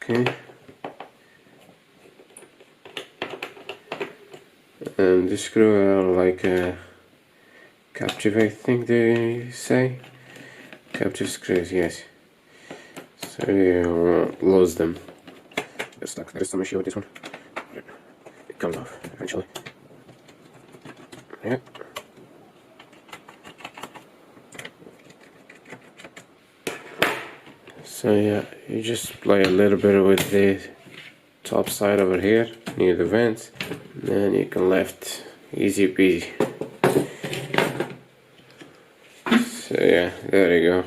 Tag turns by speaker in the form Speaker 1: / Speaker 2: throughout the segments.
Speaker 1: Okay. And the screw are like a captive, I think they say. Captive screws, yes. So you lose them. It's like there's some issue with this one. It comes off eventually. Yeah. So yeah, you just play a little bit with the top side over here near the vents, then you can lift easy peasy. So yeah, there you go.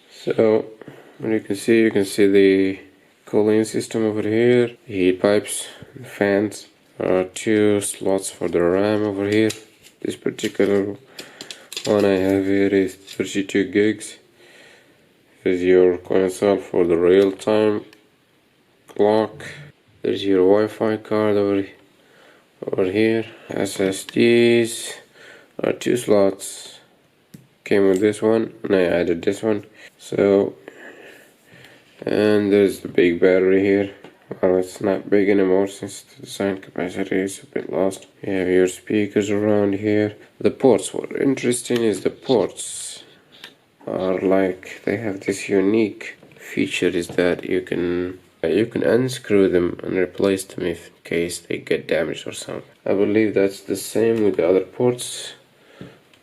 Speaker 1: So what you can see the cooling system over here, heat pipes, fans. There are 2 slots for the RAM over here. This particular one I have here is 32 gigs. Here's your console for the real-time clock. There's your Wi-Fi card over here. SSDs are 2 slots. Came with this one, and I added this one. So, and there's the big battery here. Well, it's not big anymore since the design capacity is a bit lost. You have your speakers around here. The ports, what interesting is the ports are like, they have this unique feature is that you can unscrew them and replace them if in case they get damaged or something. I believe that's the same with the other ports,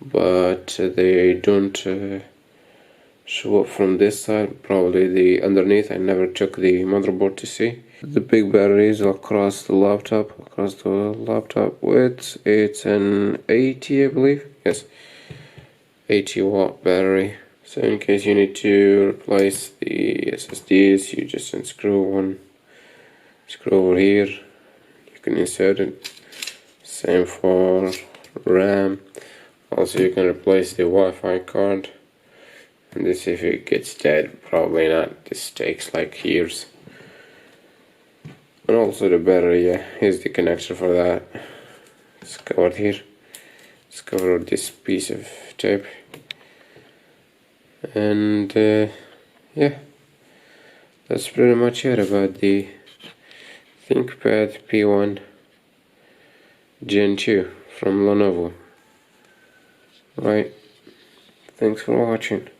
Speaker 1: but they don't show up from this side. Probably the underneath. I never took the motherboard to see. The big batteries across the laptop width, it's an 80, I believe. Yes, 80-watt battery. So in case you need to replace the SSDs, you just unscrew one screw over here. You can insert it. Same for RAM. Also, you can replace the Wi-Fi card. And this, if it gets dead, probably not. This takes like years. And also the battery, yeah, here's the connector for that. It's covered here. It's covered with this piece of tape. And yeah, that's pretty much it about the Thinkpad P1 Gen2 from Lenovo. Right, thanks for watching.